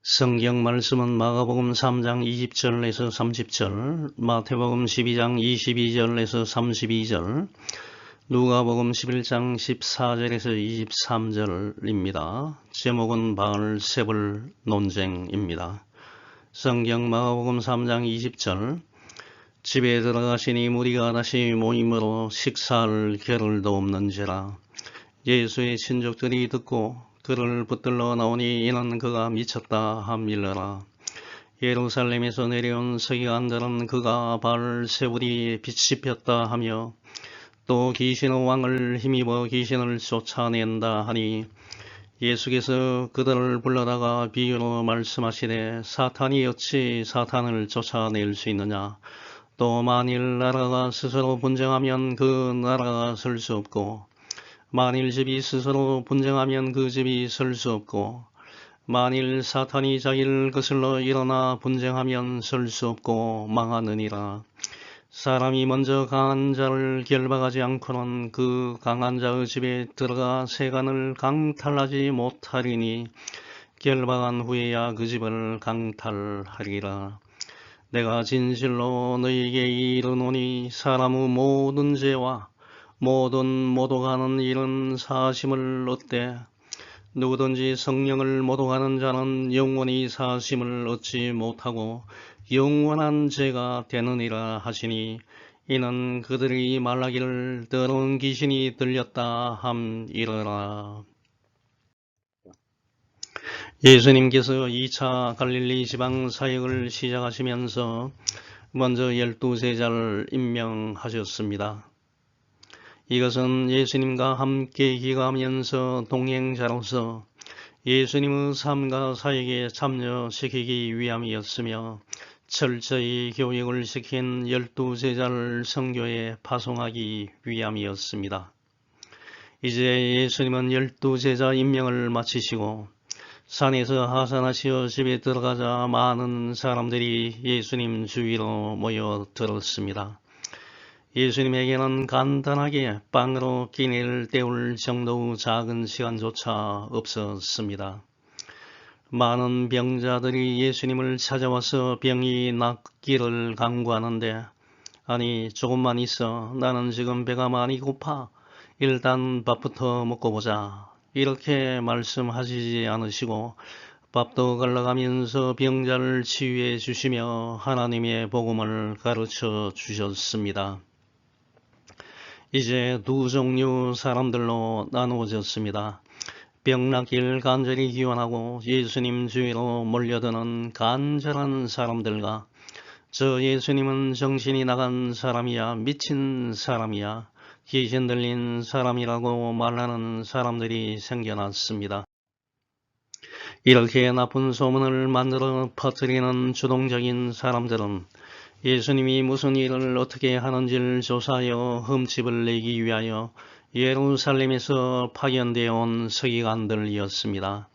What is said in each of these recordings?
성경 말씀은 마가복음 3장 20절에서 30절, 마태복음 12장 22절에서 32절, 누가복음 11장 14절에서 23절입니다. 제목은 바알세불 논쟁입니다. 성경 마가복음 3장 20절, 집에 들어가시니 무리가 다시 모임으로 식사할 겨를도 없는지라. 예수의 친족들이 듣고 그를 붙들러 나오니 이는 그가 미쳤다 함일러라. 예루살렘에서 내려온 서기관들은 그가 바알세불이 빛이 폈다 하며 또 귀신의 왕을 힘입어 귀신을 쫓아낸다 하니, 예수께서 그들을 불러다가 비유로 말씀하시되 사탄이 어찌 사탄을 쫓아낼 수 있느냐. 또 만일 나라가 스스로 분쟁하면 그 나라가 설 수 없고, 만일 집이 스스로 분쟁하면 그 집이 설 수 없고, 만일 사탄이 자기를 거슬러 일어나 분쟁하면 설 수 없고 망하느니라. 사람이 먼저 강한 자를 결박하지 않고는 그 강한 자의 집에 들어가 세간을 강탈하지 못하리니 결박한 후에야 그 집을 강탈하리라. 내가 진실로 너희에게 이르노니 사람의 모든 죄와 모든 모독하는 일은 사심을 얻되 누구든지 성령을 모독하는 자는 영원히 사심을 얻지 못하고 영원한 죄가 되느니라 하시니, 이는 그들이 말하기를 더러운 귀신이 들렸다 함이러라. 예수님께서 2차 갈릴리 지방 사역을 시작하시면서 먼저 12제자를 임명하셨습니다. 이것은 예수님과 함께 기가하면서 동행자로서 예수님의 삶과 사역에 참여시키기 위함이었으며, 철저히 교육을 시킨 12제자를 선교에 파송하기 위함이었습니다. 이제 예수님은 12제자 임명을 마치시고 산에서 하산하시어 집에 들어가자 많은 사람들이 예수님 주위로 모여들었습니다. 예수님에게는 간단하게 빵으로 끼니를 때울 정도의 작은 시간조차 없었습니다. 많은 병자들이 예수님을 찾아와서 병이 낫기를 간구하는데, 아니 조금만 있어, 나는 지금 배가 많이 고파, 일단 밥부터 먹고 보자, 이렇게 말씀하시지 않으시고 밥도 갈라가면서 병자를 치유해 주시며 하나님의 복음을 가르쳐 주셨습니다. 이제 두 종류 사람들로 나누어졌습니다. 병낫길 간절히 기원하고 예수님 주위로 몰려드는 간절한 사람들과, 저 예수님은 정신이 나간 사람이야, 미친 사람이야, 귀신 들린 사람이라고 말하는 사람들이 생겨났습니다. 이렇게 나쁜 소문을 만들어 퍼뜨리는 주동적인 사람들은 예수님이 무슨 일을 어떻게 하는지를 조사하여 흠집을 내기 위하여 예루살렘에서 파견되어 온 서기관들이었습니다.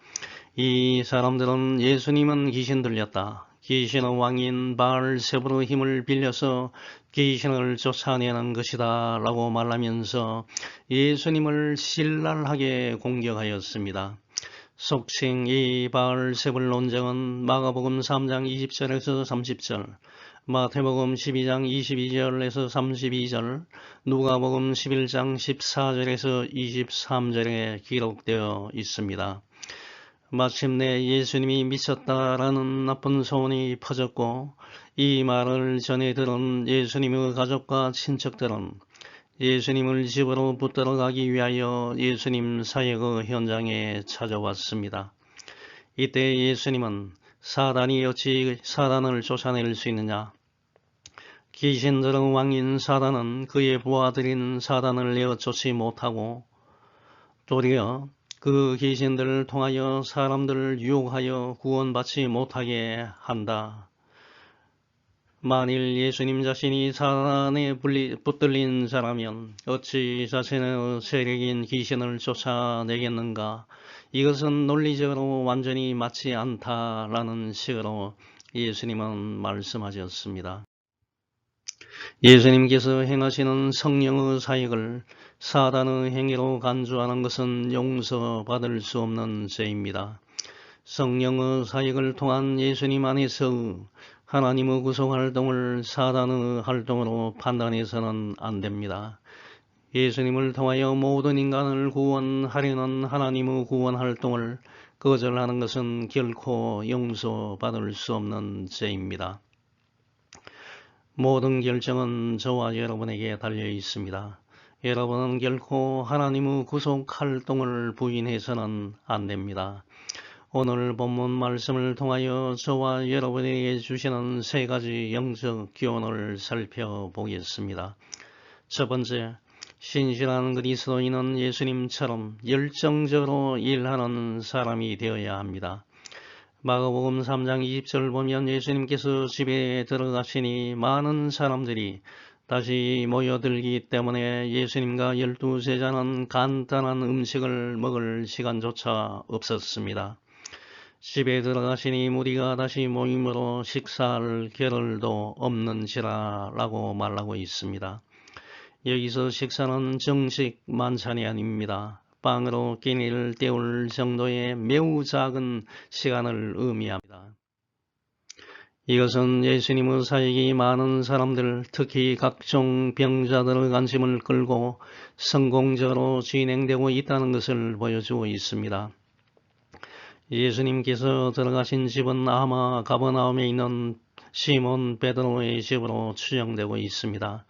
이 사람들은 예수님은 귀신 들렸다, 귀신의 왕인 바알세불의 힘을 빌려서 귀신을 쫓아내는 것이다 라고 말하면서 예수님을 신랄하게 공격하였습니다. 속칭 이 바알세불 논쟁은 마가복음 3장 20절에서 30절, 마태복음 12장 22절에서 32절, 누가복음 11장 14절에서 23절에 기록되어 있습니다. 마침내 예수님이 미쳤다라는 나쁜 소문이 퍼졌고, 이 말을 전해 들은 예수님의 가족과 친척들은 예수님을 집으로 붙들어 가기 위하여 예수님 사역의 현장에 찾아왔습니다. 이때 예수님은 사단이 어찌 사단을 쫓아낼 수 있느냐? 귀신들의 왕인 사단은 그의 부하들인 사단을 내어 쫓지 못하고 도리어 그 귀신들을 통하여 사람들을 유혹하여 구원받지 못하게 한다. 만일 예수님 자신이 사단에 붙들린 자라면 어찌 자신의 세력인 귀신을 쫓아내겠는가? 이것은 논리적으로 완전히 맞지 않다라는 식으로 예수님은 말씀하셨습니다. 예수님께서 행하시는 성령의 사역을 사단의 행위로 간주하는 것은 용서받을 수 없는 죄입니다. 성령의 사역을 통한 예수님 안에서 하나님의 구속활동을 사단의 활동으로 판단해서는 안 됩니다. 예수님을 통하여 모든 인간을 구원하려는 하나님의 구원활동을 거절하는 것은 결코 용서받을 수 없는 죄입니다. 모든 결정은 저와 여러분에게 달려 있습니다. 여러분은 결코 하나님의 구속활동을 부인해서는 안 됩니다. 오늘 본문 말씀을 통하여 저와 여러분에게 주시는 세 가지 영적 교훈을 살펴보겠습니다. 첫 번째, 신실한 그리스도인은 예수님처럼 열정적으로 일하는 사람이 되어야 합니다. 마가복음 3장 20절 보면 예수님께서 집에 들어가시니 많은 사람들이 다시 모여들기 때문에 예수님과 12제자는 간단한 음식을 먹을 시간조차 없었습니다. 집에 들어가시니 무리가 다시 모임으로 식사할 겨를도 없는지라 라고 말하고 있습니다. 여기서 식사는 정식 만찬이 아닙니다. 빵으로 끼니를 때울 정도의 매우 작은 시간을 의미합니다. 이것은 예수님의 사역이 많은 사람들, 특히 각종 병자들의 관심을 끌고 성공적으로 진행되고 있다는 것을 보여주고 있습니다. 예수님께서 들어가신 집은 아마 가버나움에 있는 시몬 베드로의 집으로 추정되고 있습니다.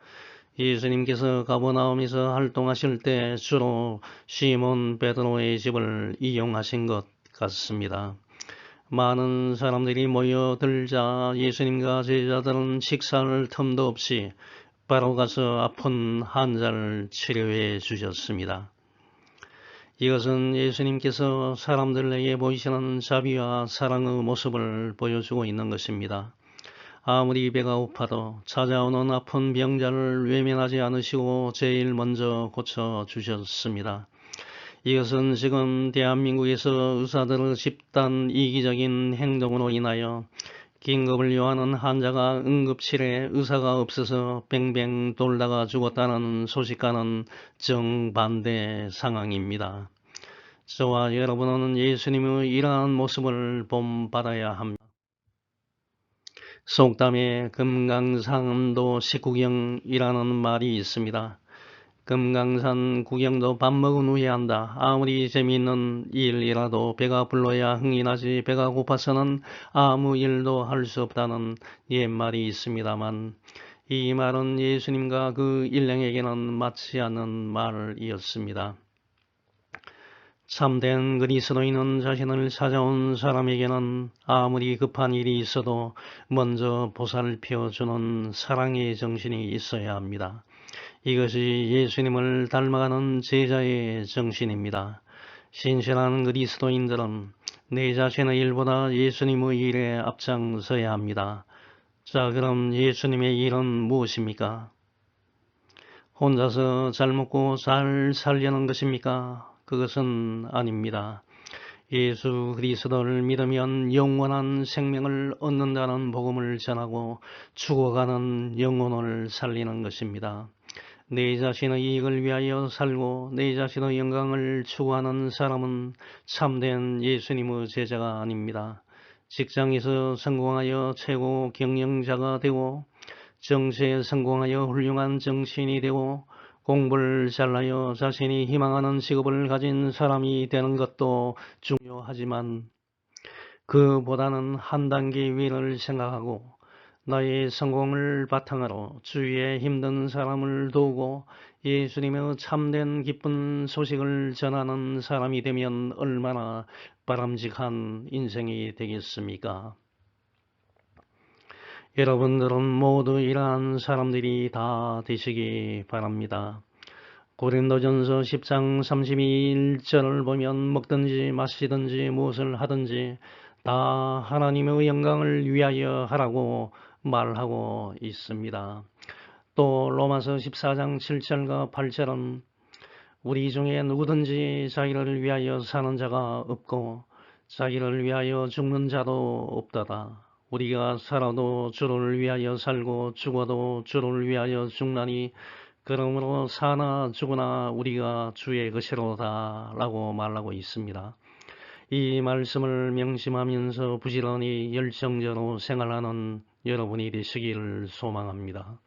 예수님께서 가버나움에서 활동하실 때 주로 시몬 베드로의 집을 이용하신 것 같습니다. 많은 사람들이 모여들자 예수님과 제자들은 식사할 틈도 없이 바로 가서 아픈 환자를 치료해 주셨습니다. 이것은 예수님께서 사람들에게 보이시는 자비와 사랑의 모습을 보여주고 있는 것입니다. 아무리 배가 고파도 찾아오는 아픈 병자를 외면하지 않으시고 제일 먼저 고쳐주셨습니다. 이것은 지금 대한민국에서 의사들의 집단 이기적인 행동으로 인하여 긴급을 요하는 환자가 응급실에 의사가 없어서 뱅뱅 돌다가 죽었다는 소식과는 정반대 상황입니다. 저와 여러분은 예수님의 이러한 모습을 본받아야 합니다. 속담에 금강산도 식구경이라는 말이 있습니다. 금강산 구경도 밥 먹은 후에 한다. 아무리 재미있는 일이라도 배가 불러야 흥이 나지 배가 고파서는 아무 일도 할 수 없다는 옛말이 있습니다만 이 말은 예수님과 그 일행에게는 맞지 않는 말이었습니다. 참된 그리스도인은 자신을 찾아온 사람에게는 아무리 급한 일이 있어도 먼저 보살펴주는 사랑의 정신이 있어야 합니다. 이것이 예수님을 닮아가는 제자의 정신입니다. 신실한 그리스도인들은 내 자신의 일보다 예수님의 일에 앞장서야 합니다. 자, 그럼 예수님의 일은 무엇입니까? 혼자서 잘 먹고 잘 살려는 것입니까? 그것은 아닙니다. 예수 그리스도를 믿으면 영원한 생명을 얻는다는 복음을 전하고 죽어가는 영혼을 살리는 것입니다. 내 자신의 이익을 위하여 살고 내 자신의 영광을 추구하는 사람은 참된 예수님의 제자가 아닙니다. 직장에서 성공하여 최고 경영자가 되고 정치에 성공하여 훌륭한 정치인이 되고 공부를 잘하여 자신이 희망하는 직업을 가진 사람이 되는 것도 중요하지만 그보다는 한 단계 위를 생각하고 나의 성공을 바탕으로 주위에 힘든 사람을 도우고 예수님의 참된 기쁜 소식을 전하는 사람이 되면 얼마나 바람직한 인생이 되겠습니까? 여러분들은 모두 이러한 사람들이 다 되시기 바랍니다. 고린도전서 10장 32절을 보면 먹든지 마시든지 무엇을 하든지 다 하나님의 영광을 위하여 하라고 말하고 있습니다. 또 로마서 14장 7절과 8절은 우리 중에 누구든지 자기를 위하여 사는 자가 없고 자기를 위하여 죽는 자도 없다다. 우리가 살아도 주를 위하여 살고 죽어도 주를 위하여 죽나니 그러므로 사나 죽으나 우리가 주의 것이로다 라고 말하고 있습니다. 이 말씀을 명심하면서 부지런히 열정적으로 생활하는 여러분이 되시기를 소망합니다.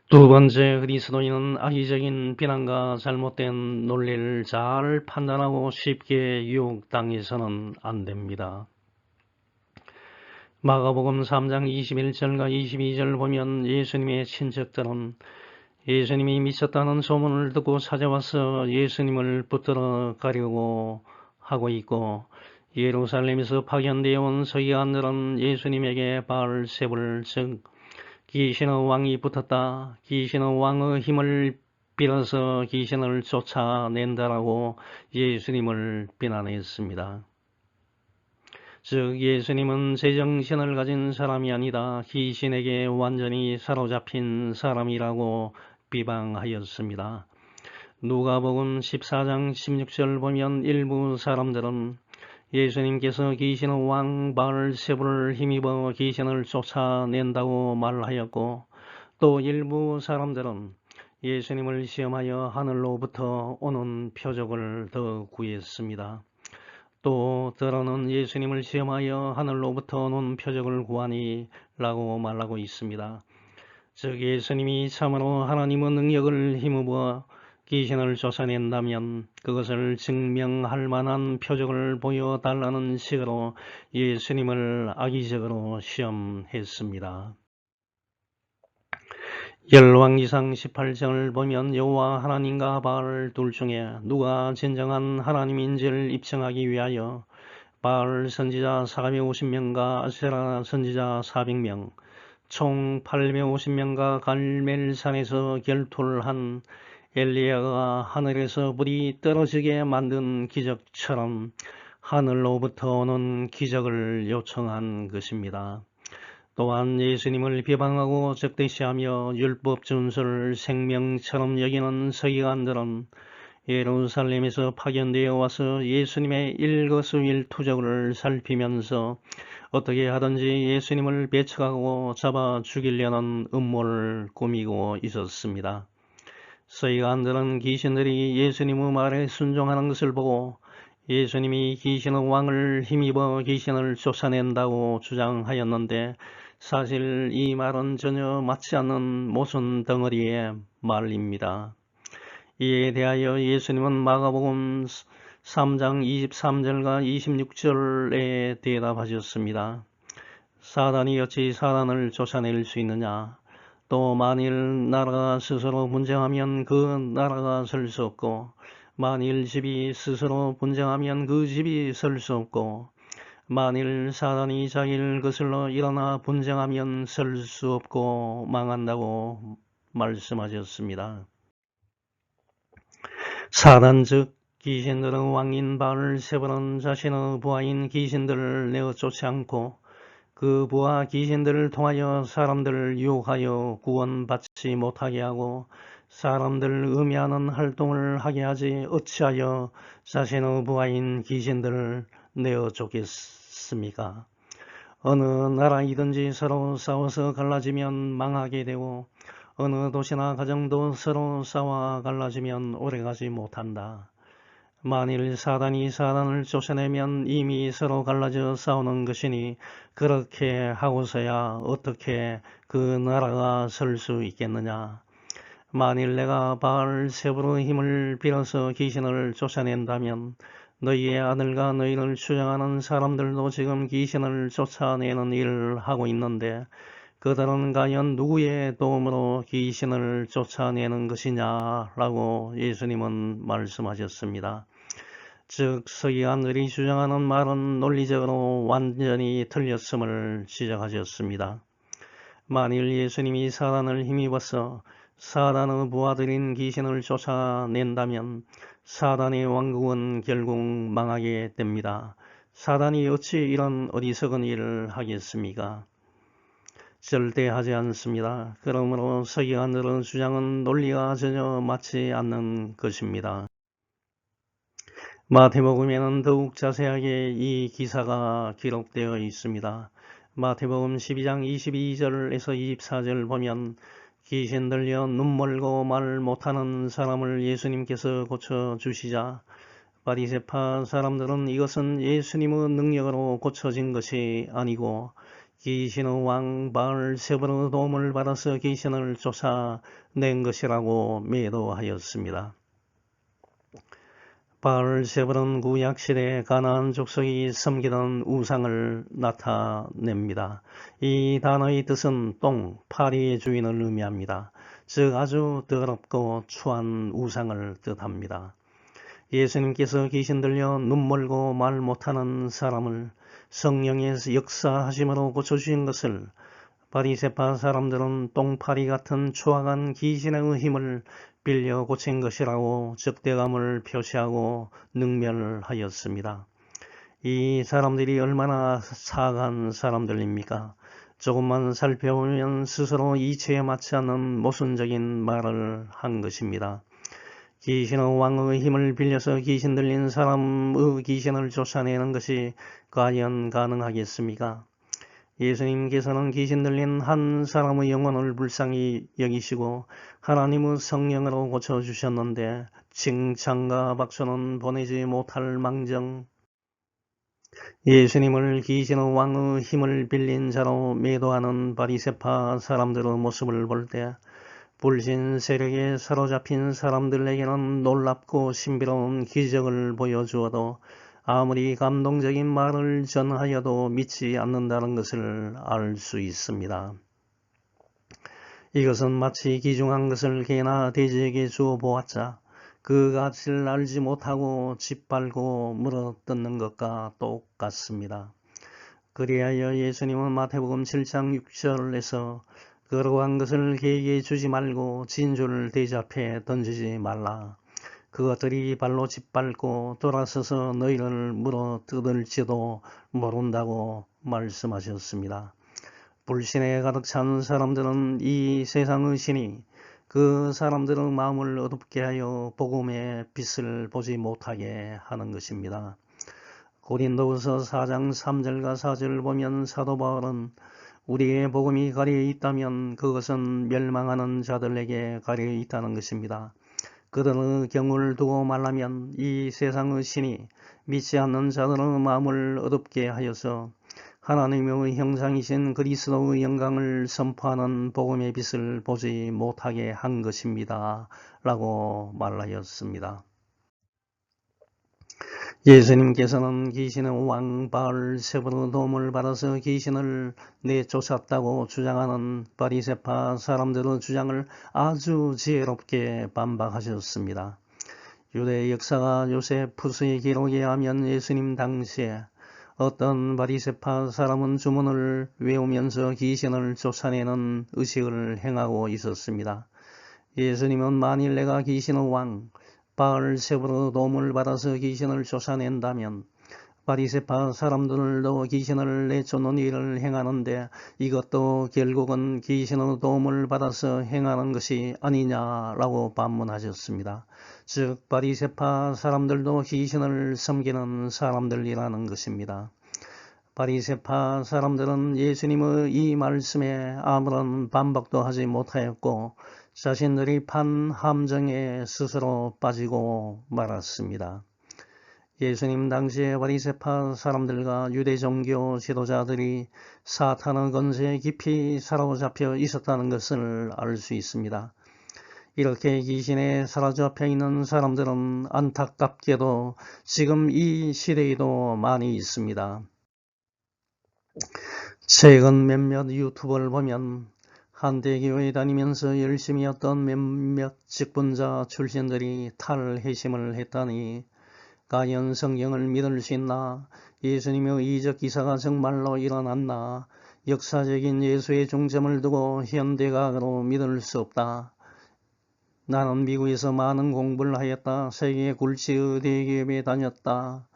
두 번째, 그리스도인은 악의적인 비난과 잘못된 논리를 잘 판단하고 쉽게 유혹당해서는 안 됩니다. 마가복음 3장 21절과 22절 보면 예수님의 친척들은 예수님이 미쳤다는 소문을 듣고 찾아와서 예수님을 붙들어 가려고 하고 있고, 예루살렘에서 파견되어 온 서기관들은 예수님에게 바알세불, 즉 귀신의 왕이 붙었다, 귀신의 왕의 힘을 빌어서 귀신을 쫓아낸다라고 예수님을 비난했습니다. 즉 예수님은 제정신을 가진 사람이 아니다, 귀신에게 완전히 사로잡힌 사람이라고 비방하였습니다. 누가복음 14장 16절 보면 일부 사람들은 예수님께서 귀신의 왕 바알세불을 힘입어 귀신을 쫓아낸다고 말하였고, 또 일부 사람들은 예수님을 시험하여 하늘로부터 오는 표적을 더 구했습니다. 또 때로는 예수님을 시험하여 하늘로부터 오는 표적을 구하니 라고 말하고 있습니다. 즉 예수님이 참으로 하나님의 능력을 힘입어 귀신을 쫓아낸다면 그것을 증명할 만한 표적을 보여달라는 식으로 예수님을 악의적으로 시험했습니다. 열왕기상 18장을 보면 여호와 하나님과 바알 둘 중에 누가 진정한 하나님인지를 입증하기 위하여 바알 선지자 450명과 아세라 선지자 400명, 총 850명과 갈멜산에서 결투를 한 엘리야가 하늘에서 불이 떨어지게 만든 기적처럼 하늘로부터 오는 기적을 요청한 것입니다. 또한 예수님을 비방하고 적대시하며 율법 준수를 생명처럼 여기는 서기관들은 예루살렘에서 파견되어 와서 예수님의 일거수일투족을 살피면서 어떻게 하든지 예수님을 배척하고 잡아 죽이려는 음모를 꾸미고 있었습니다. 서기관들은 귀신들이 예수님의 말에 순종하는 것을 보고 예수님이 귀신의 왕을 힘입어 귀신을 쫓아낸다고 주장하였는데, 사실 이 말은 전혀 맞지 않는 모순 덩어리의 말입니다. 이에 대하여 예수님은 마가복음 3장 23절과 26절에 대답하셨습니다. 사단이 어찌 사단을 쫓아낼 수 있느냐? 또 만일 나라가 스스로 분쟁하면 그 나라가 설 수 없고, 만일 집이 스스로 분쟁하면 그 집이 설 수 없고, 만일 사단이 자기를 거슬러 일어나 분쟁하면 설 수 없고 망한다고 말씀하셨습니다. 사단 즉 귀신들의 왕인 바알세불은 자신의 부하인 귀신들을 내어 쫓지 않고 그 부하 귀신들을 통하여 사람들을 유혹하여 구원받지 못하게 하고 사람들을 음해하는 활동을 하게 하지 어찌하여 자신의 부하인 귀신들을 내어 쫓겠습니까? 어느 나라이든지 서로 싸워서 갈라지면 망하게 되고 어느 도시나 가정도 서로 싸워 갈라지면 오래가지 못한다. 만일 사단이 사단을 쫓아내면 이미 서로 갈라져 싸우는 것이니 그렇게 하고서야 어떻게 그 나라가 설 수 있겠느냐. 만일 내가 바알세불의 힘을 빌어서 귀신을 쫓아낸다면 너희의 아들과 너희를 추종하는 사람들도 지금 귀신을 쫓아내는 일을 하고 있는데 그들은 과연 누구의 도움으로 귀신을 쫓아내는 것이냐라고 예수님은 말씀하셨습니다. 즉 서기관들이 주장하는 말은 논리적으로 완전히 틀렸음을 지적하셨습니다. 만일 예수님이 사단을 힘입어서 사단의 부하들인 귀신을 쫓아낸다면 사단의 왕국은 결국 망하게 됩니다. 사단이 어찌 이런 어리석은 일을 하겠습니까? 절대 하지 않습니다. 그러므로 서기관들의 주장은 논리가 전혀 맞지 않는 것입니다. 마태복음에는 더욱 자세하게 이 기사가 기록되어 있습니다. 마태복음 12장 22절에서 24절 보면 귀신 들려 눈 멀고 말 못하는 사람을 예수님께서 고쳐주시자 바리새파 사람들은 이것은 예수님의 능력으로 고쳐진 것이 아니고 귀신의 왕 바알세불의 도움을 받아서 귀신을 쫓아낸 것이라고 매도하였습니다. 바알세불은 구약시대 가나안 족속이 섬기던 우상을 나타냅니다. 이 단어의 뜻은 똥, 파리의 주인을 의미합니다. 즉 아주 더럽고 추한 우상을 뜻합니다. 예수님께서 귀신 들려 눈 멀고 말 못하는 사람을 성령의 역사하심으로 고쳐주신 것을 바리새파 사람들은 똥파리 같은 추악한 귀신의 힘을 빌려 고친 것이라고 적대감을 표시하고 능멸하였습니다. 이 사람들이 얼마나 사악한 사람들입니까? 조금만 살펴보면 스스로 이치에 맞지 않는 모순적인 말을 한 것입니다. 귀신의 왕의 힘을 빌려서 귀신 들린 사람의 귀신을 쫓아내는 것이 과연 가능하겠습니까? 예수님께서는 귀신 들린 한 사람의 영혼을 불쌍히 여기시고 하나님의 성령으로 고쳐주셨는데 칭찬과 박수는 보내지 못할 망정 예수님을 귀신의 왕의 힘을 빌린 자로 매도하는 바리새파 사람들의 모습을 볼 때 불신 세력에 사로잡힌 사람들에게는 놀랍고 신비로운 기적을 보여주어도 아무리 감동적인 말을 전하여도 믿지 않는다는 것을 알 수 있습니다. 이것은 마치 귀중한 것을 개나 돼지에게 주어 보았자 그 가치를 알지 못하고 짓밟고 물어뜯는 것과 똑같습니다. 그리하여 예수님은 마태복음 7장 6절에서 그러한 것을 개에게 주지 말고 진주를 대접해 던지지 말라. 그것들이 발로 짓밟고 돌아서서 너희를 물어뜯을지도 모른다고 말씀하셨습니다. 불신에 가득 찬 사람들은 이 세상의 신이 그 사람들의 마음을 어둡게 하여 복음의 빛을 보지 못하게 하는 것입니다. 고린도후서 4장 3절과 4절을 보면 사도 바울은 우리의 복음이 가려 있다면 그것은 멸망하는 자들에게 가려 있다는 것입니다. 그들의 경우를 두고 말하면 이 세상의 신이 믿지 않는 자들의 마음을 어둡게 하여서 하나님의 형상이신 그리스도의 영광을 선포하는 복음의 빛을 보지 못하게 한 것입니다. 라고 말하였습니다. 예수님께서는 귀신의 왕 바알세불의 도움을 받아서 귀신을 내쫓았다고 주장하는 바리새파 사람들의 주장을 아주 지혜롭게 반박하셨습니다. 유대 역사가 요세푸스의 기록에 하면 예수님 당시에 어떤 바리새파 사람은 주문을 외우면서 귀신을 쫓아내는 의식을 행하고 있었습니다. 예수님은 만일 내가 귀신의 왕 바알세불의 도움을 받아서 귀신을 쫓아낸다면 바리새파 사람들도 귀신을 내쫓는 일을 행하는데 이것도 결국은 귀신의 도움을 받아서 행하는 것이 아니냐라고 반문하셨습니다. 즉 바리새파 사람들도 귀신을 섬기는 사람들이라는 것입니다. 바리새파 사람들은 예수님의 이 말씀에 아무런 반박도 하지 못하였고 자신들이 판 함정에 스스로 빠지고 말았습니다. 예수님 당시에 바리새파 사람들과 유대 종교 지도자들이 사탄의 권세에 깊이 사로잡혀 있었다는 것을 알 수 있습니다. 이렇게 귀신에 사로잡혀 있는 사람들은 안타깝게도 지금 이 시대에도 많이 있습니다. 최근 몇몇 유튜브를 보면 한때 교회 다니면서 열심히 했던 몇몇 직분자 출신들이 탈회심을 했다니 과연 성경을 믿을 수 있나? 예수님의 이적 기사가 정말로 일어났나? 역사적인 예수의 중점을 두고 현대과학으로 믿을 수 없다. 나는 미국에서 많은 공부를 하였다. 세계 굴지의 대기업에 다녔다.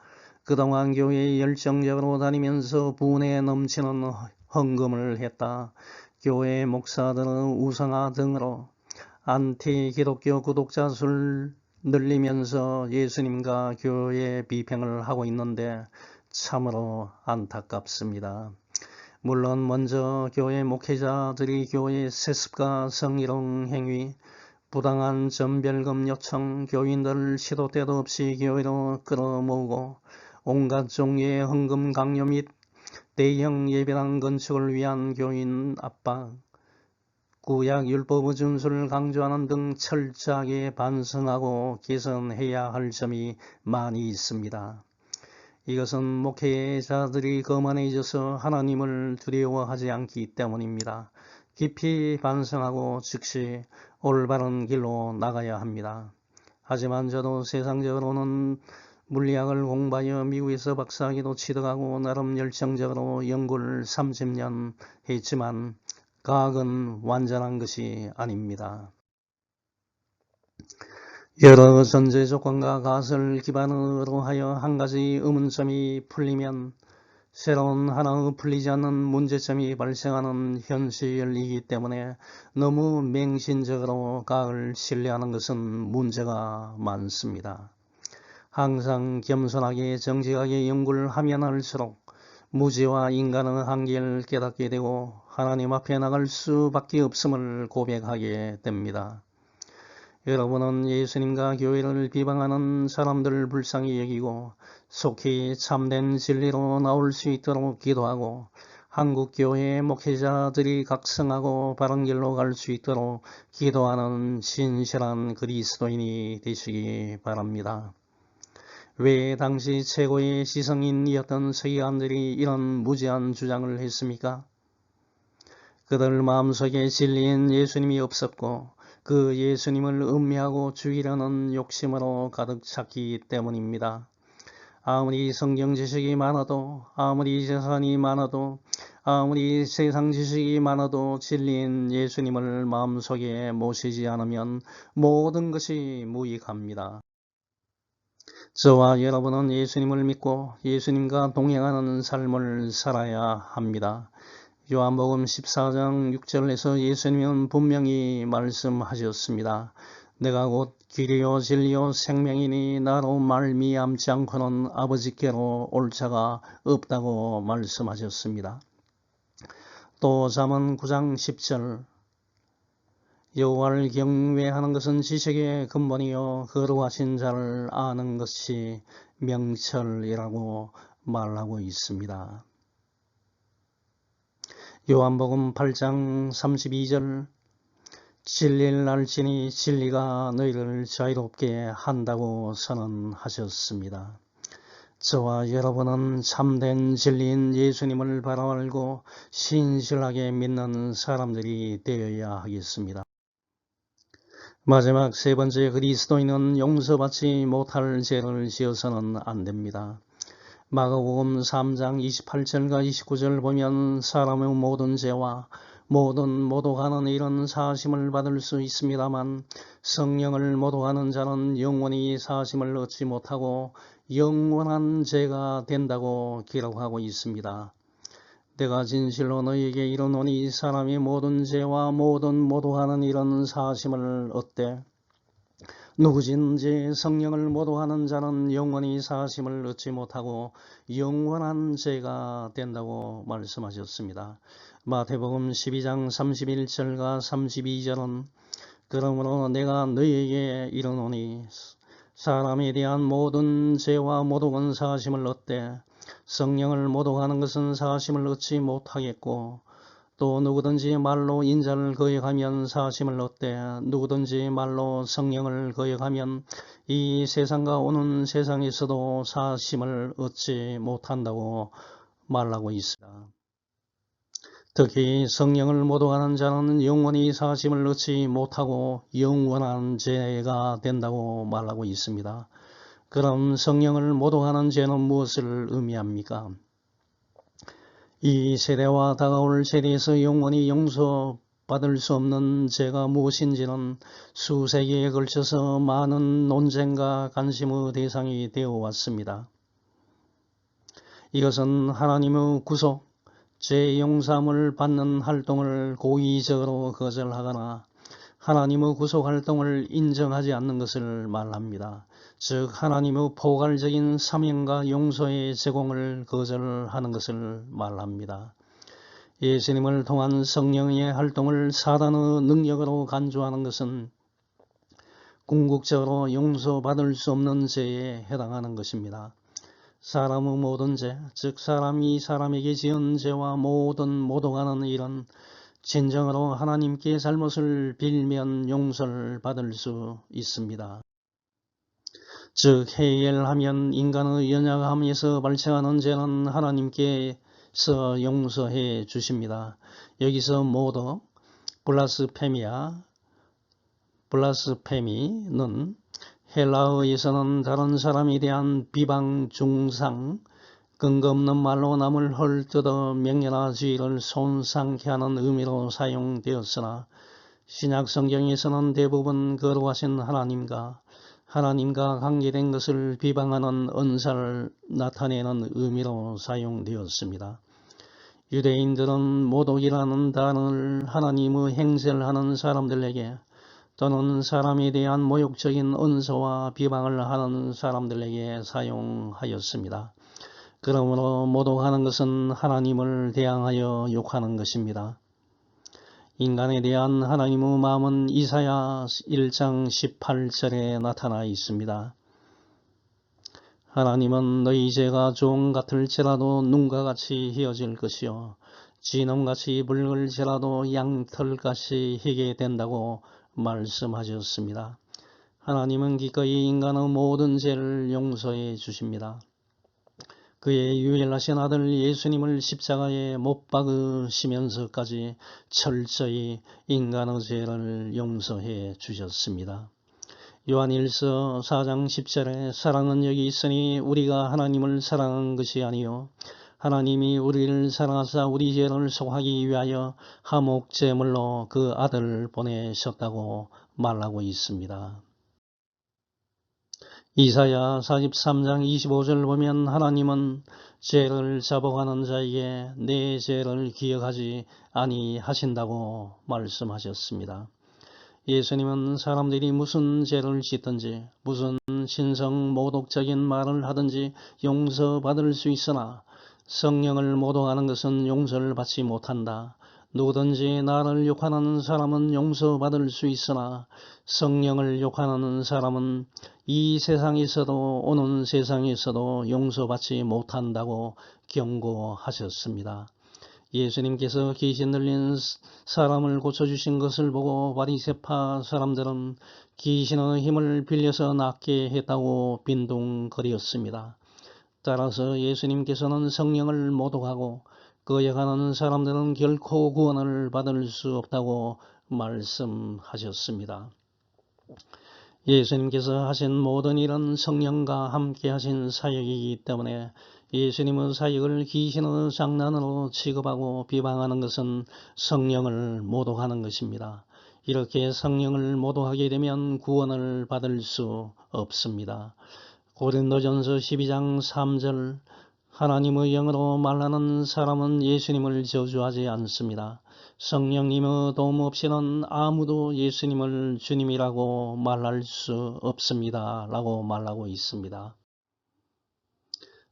그동안 교회에 열정적으로 다니면서 분에 넘치는 헌금을 했다. 교회 목사들의 우상화 등으로 안티 기독교 구독자 수를 늘리면서 예수님과 교회의 비평을 하고 있는데 참으로 안타깝습니다. 물론 먼저 교회 목회자들이 교회 세습과 성희롱 행위, 부당한 전별금 요청, 교인들을 시도 때도 없이 교회로 끌어모으고 온갖 종류의 헌금 강요 및 대형 예배당 건축을 위한 교인 압박, 구약 율법의 준수를 강조하는 등 철저하게 반성하고 개선해야 할 점이 많이 있습니다. 이것은 목회자들이 거만해져서 하나님을 두려워하지 않기 때문입니다. 깊이 반성하고 즉시 올바른 길로 나가야 합니다. 하지만 저도 세상적으로는 물리학을 공부하여 미국에서 박사학위도 취득하고 나름 열정적으로 연구를 30년 했지만 과학은 완전한 것이 아닙니다. 여러 전제 조건과 가설을 기반으로 하여 한 가지 의문점이 풀리면 새로운 하나의 풀리지 않는 문제점이 발생하는 현실이기 때문에 너무 맹신적으로 과학을 신뢰하는 것은 문제가 많습니다. 항상 겸손하게 정직하게 연구를 하면 할수록 무지와 인간의 한계를 깨닫게 되고 하나님 앞에 나갈 수밖에 없음을 고백하게 됩니다. 여러분은 예수님과 교회를 비방하는 사람들을 불쌍히 여기고 속히 참된 진리로 나올 수 있도록 기도하고 한국교회의 목회자들이 각성하고 바른 길로 갈 수 있도록 기도하는 진실한 그리스도인이 되시기 바랍니다. 왜 당시 최고의 지성인이었던 서기관들이 이런 무지한 주장을 했습니까? 그들 마음속에 진리인 예수님이 없었고 그 예수님을 음미하고 죽이려는 욕심으로 가득 찼기 때문입니다. 아무리 성경 지식이 많아도 아무리 재산이 많아도 아무리 세상 지식이 많아도 진리인 예수님을 마음속에 모시지 않으면 모든 것이 무익합니다. 저와 여러분은 예수님을 믿고 예수님과 동행하는 삶을 살아야 합니다. 요한복음 14장 6절에서 예수님은 분명히 말씀하셨습니다. 내가 곧 길이요 진리요 생명이니 나로 말미암지 않고는 아버지께로 올 자가 없다고 말씀하셨습니다. 또 잠언 9장 10절 여호와를 경외하는 것은 지식의 근본이요 거룩하신 자를 아는 것이 명철이라고 말하고 있습니다. 요한복음 8장 32절 진리를 알지니 진리가 너희를 자유롭게 한다고 선언하셨습니다. 저와 여러분은 참된 진리인 예수님을 바라알고 신실하게 믿는 사람들이 되어야 하겠습니다. 마지막 세 번째, 그리스도인은 용서받지 못할 죄를 지어서는 안 됩니다. 마가복음 3장 28절과 29절 보면 사람의 모든 죄와 모든 모독하는 일은 사심을 받을 수 있습니다만 성령을 모독하는 자는 영원히 사심을 얻지 못하고 영원한 죄가 된다고 기록하고 있습니다. 내가 진실로 너희에게 이르노니 사람이 모든 죄와 모든 모독하는 일은 사심을 얻되 누구든지 성령을 모독하는 자는 영원히 사심을 얻지 못하고 영원한 죄가 된다고 말씀하셨습니다. 마태복음 12장 31절과 32절은 그러므로 내가 너희에게 이르노니 사람에 대한 모든 죄와 모독은 사심을 얻되 성령을 모독하는 것은 사심을 얻지 못하겠고 또 누구든지 말로 인자를 거역하면 사심을 얻되 누구든지 말로 성령을 거역하면 이 세상과 오는 세상에서도 사심을 얻지 못한다고 말하고 있습니다. 특히 성령을 모독하는 자는 영원히 사심을 얻지 못하고 영원한 죄가 된다고 말하고 있습니다. 그럼 성령을 모독하는 죄는 무엇을 의미합니까? 이 세대와 다가올 세대에서 영원히 용서받을 수 없는 죄가 무엇인지는 수세기에 걸쳐서 많은 논쟁과 관심의 대상이 되어 왔습니다. 이것은 하나님의 구속, 죄 용서함을 받는 활동을 고의적으로 거절하거나 하나님의 구속 활동을 인정하지 않는 것을 말합니다. 즉 하나님의 포괄적인 사명과 용서의 제공을 거절하는 것을 말합니다. 예수님을 통한 성령의 활동을 사단의 능력으로 간주하는 것은 궁극적으로 용서받을 수 없는 죄에 해당하는 것입니다. 사람의 모든 죄, 즉 사람이 사람에게 지은 죄와 모든 모독하는 일은 진정으로 하나님께 잘못을 빌면 용서를 받을 수 있습니다. 즉 해결하면 인간의 연약함에서 발생하는 죄는 하나님께서 용서해 주십니다. 여기서 모독, 블라스페미는 헬라어에서는 다른 사람에 대한 비방, 중상, 근거 없는 말로 남을 헐뜯어 명예나 지위를 손상케 하는 의미로 사용되었으나 신약 성경에서는 대부분 거룩하신 하나님과 관계된 것을 비방하는 은사를 나타내는 의미로 사용되었습니다. 유대인들은 모독이라는 단어를 하나님의 행세를 하는 사람들에게 또는 사람에 대한 모욕적인 은사와 비방을 하는 사람들에게 사용하였습니다. 그러므로 모독하는 것은 하나님을 대항하여 욕하는 것입니다. 인간에 대한 하나님의 마음은 이사야 1장 18절에 나타나 있습니다. 하나님은 너희 죄가 종 같을지라도 눈과 같이 희어질 것이요 쥐놈같이 붉을지라도 양털같이 희게 된다고 말씀하셨습니다. 하나님은 기꺼이 인간의 모든 죄를 용서해 주십니다. 그의 유일하신 아들 예수님을 십자가에 못 박으시면서까지 철저히 인간의 죄를 용서해 주셨습니다. 요한일서 4장 10절에 사랑은 여기 있으니 우리가 하나님을 사랑한 것이 아니요 하나님이 우리를 사랑하사 우리 죄를 속하기 위하여 화목제물로 그 아들을 보내셨다고 말하고 있습니다. 이사야 43장 25절 보면 하나님은 죄를 자복하는 자에게 내 죄를 기억하지 아니하신다고 말씀하셨습니다. 예수님은 사람들이 무슨 죄를 짓든지 무슨 신성 모독적인 말을 하든지 용서받을 수 있으나 성령을 모독하는 것은 용서를 받지 못한다. 누구든지 나를 욕하는 사람은 용서받을 수 있으나 성령을 욕하는 사람은 이 세상에서도 오는 세상에서도 용서받지 못한다고 경고하셨습니다. 예수님께서 귀신 들린 사람을 고쳐주신 것을 보고 바리새파 사람들은 귀신의 힘을 빌려서 낫게 했다고 빈둥거렸습니다. 따라서 예수님께서는 성령을 모독하고 거역하는 사람들은 결코 구원을 받을 수 없다고 말씀하셨습니다. 예수님께서 하신 모든 일은 성령과 함께 하신 사역이기 때문에 예수님의 사역을 귀신의 장난으로 취급하고 비방하는 것은 성령을 모독하는 것입니다. 이렇게 성령을 모독하게 되면 구원을 받을 수 없습니다. 고린도전서 12장 3절 하나님의 영으로 말하는 사람은 예수님을 저주하지 않습니다. 성령님의 도움 없이는 아무도 예수님을 주님이라고 말할 수 없습니다. 라고 말하고 있습니다.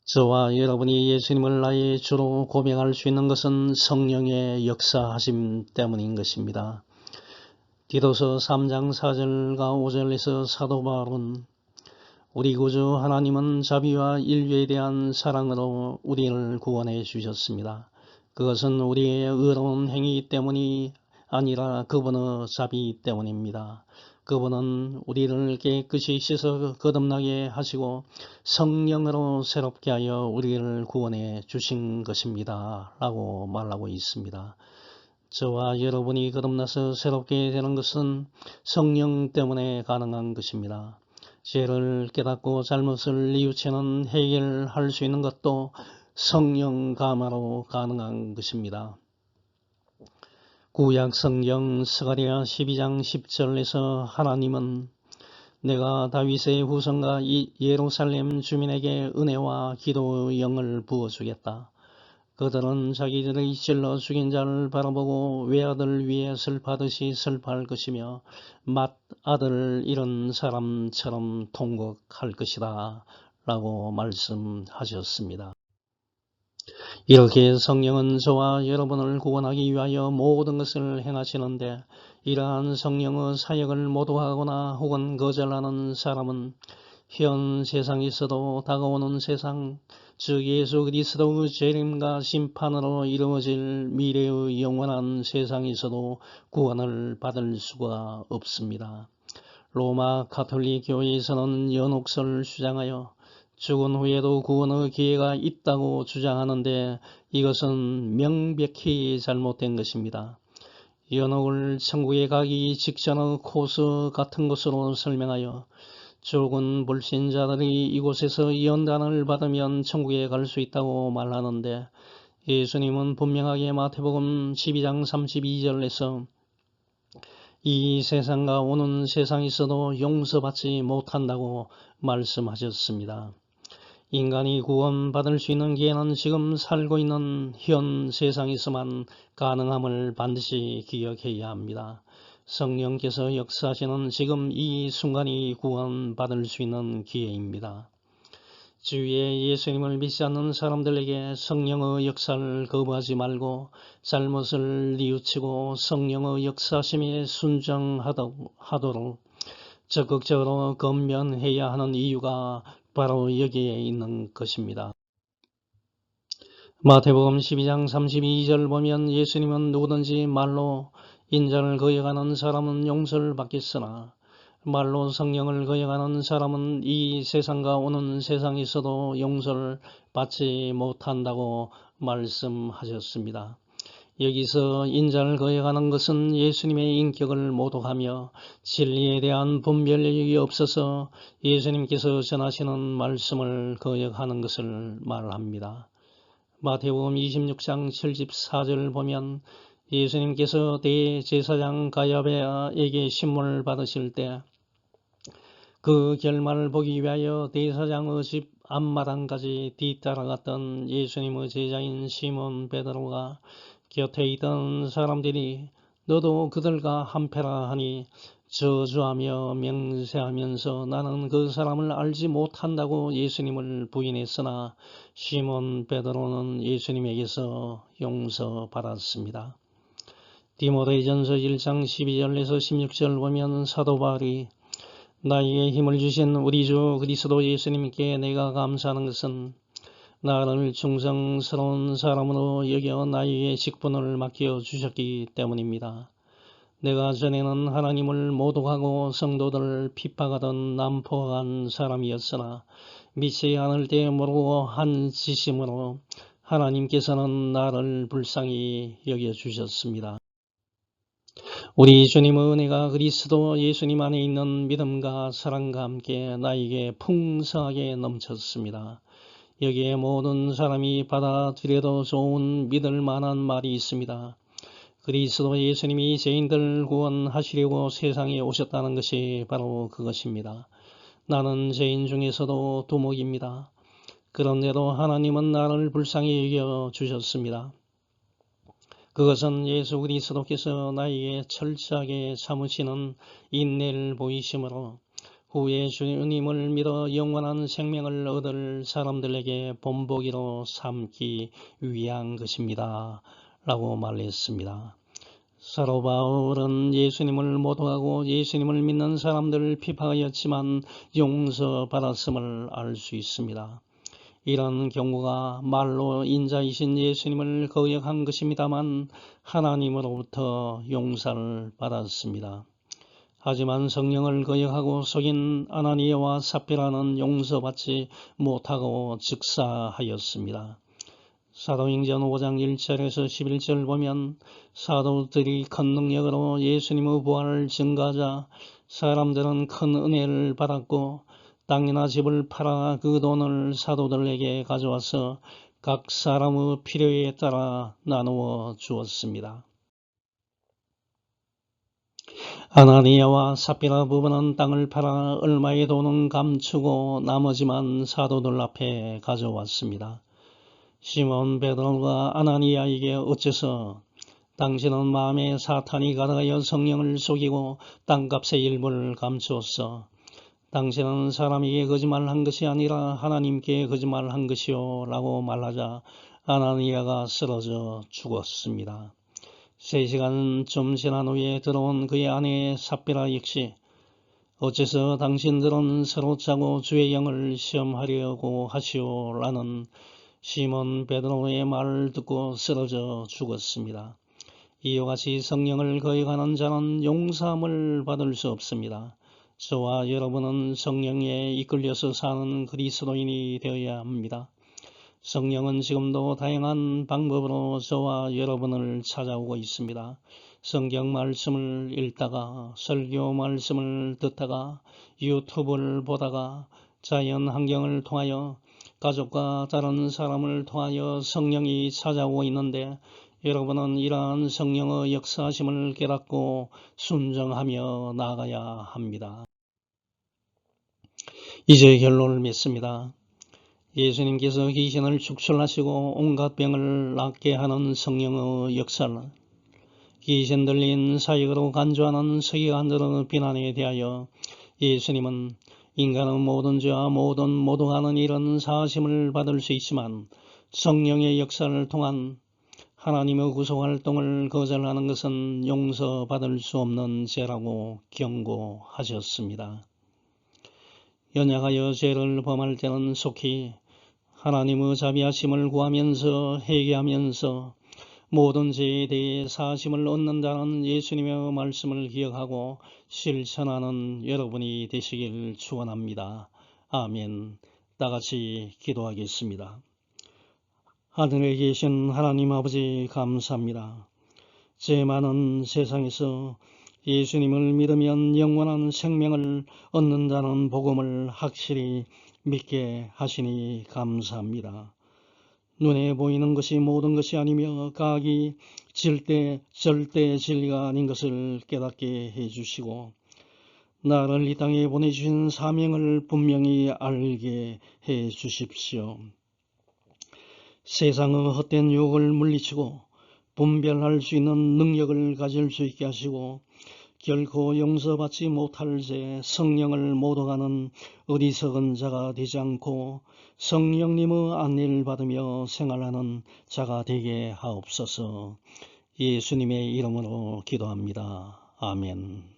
저와 여러분이 예수님을 나의 주로 고백할 수 있는 것은 성령의 역사하심 때문인 것입니다. 디도서 3장 4절과 5절에서 사도 바울은 우리 구주 하나님은 자비와 인류에 대한 사랑으로 우리를 구원해 주셨습니다. 그것은 우리의 의로운 행위 때문이 아니라 그분의 자비 때문입니다. 그분은 우리를 깨끗이 씻어 거듭나게 하시고 성령으로 새롭게 하여 우리를 구원해 주신 것입니다. 라고 말하고 있습니다. 저와 여러분이 거듭나서 새롭게 되는 것은 성령 때문에 가능한 것입니다. 죄를 깨닫고 잘못을 뉘우치는 해결할 수 있는 것도 성령 감화로 가능한 것입니다. 구약 성경 스가랴 12장 10절에서 하나님은 내가 다윗의 후손과 예루살렘 주민에게 은혜와 기도의 영을 부어주겠다. 그들은 자기들의 찔러 죽인 자를 바라보고 외아들 위에 슬퍼하듯이 슬퍼할 것이며 맏아들을 잃은 사람처럼 통곡할 것이다. 라고 말씀하셨습니다. 이렇게 성령은 저와 여러분을 구원하기 위하여 모든 것을 행하시는데 이러한 성령의 사역을 모독하거나 혹은 거절하는 사람은 현 세상에서도 다가오는 세상, 즉 예수 그리스도의 재림과 심판으로 이루어질 미래의 영원한 세상에서도 구원을 받을 수가 없습니다. 로마 가톨릭 교회에서는 연옥설을 주장하여 죽은 후에도 구원의 기회가 있다고 주장하는데 이것은 명백히 잘못된 것입니다. 연옥을 천국에 가기 직전의 코스 같은 것으로 설명하여 죽은 불신자들이 이곳에서 연단을 받으면 천국에 갈 수 있다고 말하는데 예수님은 분명하게 마태복음 12장 32절에서 이 세상과 오는 세상에서도 용서받지 못한다고 말씀하셨습니다. 인간이 구원받을 수 있는 기회는 지금 살고 있는 현 세상에서만 가능함을 반드시 기억해야 합니다. 성령께서 역사하시는 지금 이 순간이 구원받을 수 있는 기회입니다. 주위에 예수님을 믿지 않는 사람들에게 성령의 역사를 거부하지 말고 잘못을 뉘우치고 성령의 역사심에 순종하도록 적극적으로 건면해야 하는 이유가 바로 여기에 있는 것입니다. 마태복음 12장 32절 보면 예수님은 누구든지 말로 인자를 거역하는 사람은 용서를 받겠으나 말로 성령을 거역하는 사람은 이 세상과 오는 세상에서도 용서를 받지 못한다고 말씀하셨습니다. 여기서 인자를 거역하는 것은 예수님의 인격을 모독하며 진리에 대한 분별력이 없어서 예수님께서 전하시는 말씀을 거역하는 것을 말합니다. 마태복음 26장 74절을 보면 예수님께서 대제사장 가야바에게 신문을 받으실 때 그 결말을 보기 위하여 대제사장의 집 앞마당까지 뒤따라갔던 예수님의 제자인 시몬 베드로가 곁에 있던 사람들이 너도 그들과 한패라 하니 저주하며 맹세하면서 나는 그 사람을 알지 못한다고 예수님을 부인했으나 시몬 베드로는 예수님에게서 용서받았습니다. 디모데전서 1장 12절에서 16절 보면 사도 바울이 나에게 힘을 주신 우리 주 그리스도 예수님께 내가 감사하는 것은 나를 충성스러운 사람으로 여겨 나에게 직분을 맡겨 주셨기 때문입니다. 내가 전에는 하나님을 모독하고 성도들을 핍박하던 난폭한 사람이었으나 믿지 않을 때 모르고 한 지심으로 하나님께서는 나를 불쌍히 여겨주셨습니다. 우리 주님의 은혜가 그리스도 예수님 안에 있는 믿음과 사랑과 함께 나에게 풍성하게 넘쳤습니다. 여기에 모든 사람이 받아들여도 좋은 믿을 만한 말이 있습니다. 그리스도 예수님이 죄인들을 구원하시려고 세상에 오셨다는 것이 바로 그것입니다. 나는 죄인 중에서도 두목입니다. 그런데도 하나님은 나를 불쌍히 여겨주셨습니다. 그것은 예수 그리스도께서 나에게 철저하게 참으시는 인내를 보이심으로 후에 주님을 믿어 영원한 생명을 얻을 사람들에게 본보기로 삼기 위한 것입니다. 라고 말했습니다. 사도 바울은 예수님을 모독하고 예수님을 믿는 사람들을 핍박하였지만 용서받았음을 알 수 있습니다. 이런 경우가 말로 인자이신 예수님을 거역한 것입니다만 하나님으로부터 용서를 받았습니다. 하지만 성령을 거역하고 속인 아나니아와 삽비라는 용서받지 못하고 즉사하였습니다. 사도행전 5장 1절에서 11절 보면 사도들이 큰 능력으로 예수님의 부활을 증거하자 사람들은 큰 은혜를 받았고 땅이나 집을 팔아 그 돈을 사도들에게 가져와서 각 사람의 필요에 따라 나누어 주었습니다. 아나니아와 삽비라 부부는 땅을 팔아 얼마의 돈은 감추고 나머지만 사도들 앞에 가져왔습니다. 시몬 베드로가 아나니아에게 어째서 당신은 마음에 사탄이 가득하여 성령을 속이고 땅값의 일부를 감추었어. 당신은 사람에게 거짓말한 것이 아니라 하나님께 거짓말한 것이요 라고 말하자 아나니아가 쓰러져 죽었습니다. 3시간 좀 지난 후에 들어온 그의 아내 삽비라 역시 어째서 당신들은 서로 짜고 주의 영을 시험하려고 하시오라는 시몬 베드로의 말을 듣고 쓰러져 죽었습니다. 이와 같이 성령을 거역하는 자는 용서함을 받을 수 없습니다. 저와 여러분은 성령에 이끌려서 사는 그리스도인이 되어야 합니다. 성령은 지금도 다양한 방법으로 저와 여러분을 찾아오고 있습니다. 성경 말씀을 읽다가, 설교 말씀을 듣다가, 유튜브를 보다가, 자연 환경을 통하여, 가족과 다른 사람을 통하여 성령이 찾아오고 있는데 여러분은 이러한 성령의 역사하심을 깨닫고 순종하며 나아가야 합니다. 이제 결론을 맺습니다. 예수님께서 귀신을 축출하시고 온갖 병을 낫게 하는 성령의 역사를 귀신 들린 사역으로 간주하는 서기관들의 비난에 대하여 예수님은 인간의 모든 죄와 모든 하는 일은 사하심을 받을 수 있지만 성령의 역사를 통한 하나님의 구속활동을 거절하는 것은 용서받을 수 없는 죄라고 경고하셨습니다. 연약하여 죄를 범할 때는 속히 하나님의 자비하심을 구하면서 회개하면서 모든 죄에 대해 사하심을 얻는다는 예수님의 말씀을 기억하고 실천하는 여러분이 되시길 축원합니다. 아멘. 다같이 기도하겠습니다. 하늘에 계신 하나님 아버지 감사합니다. 죄 많은 세상에서 예수님을 믿으면 영원한 생명을 얻는다는 복음을 확실히 믿게 하시니 감사합니다. 눈에 보이는 것이 모든 것이 아니며 각이 절대 진리가 아닌 것을 깨닫게 해주시고 나를 이 땅에 보내주신 사명을 분명히 알게 해주십시오. 세상의 헛된 유혹을 물리치고 분별할 수 있는 능력을 가질 수 있게 하시고 결코 용서받지 못할 죄 성령을 모독하는 어리석은 자가 되지 않고 성령님의 안내를 받으며 생활하는 자가 되게 하옵소서. 예수님의 이름으로 기도합니다. 아멘.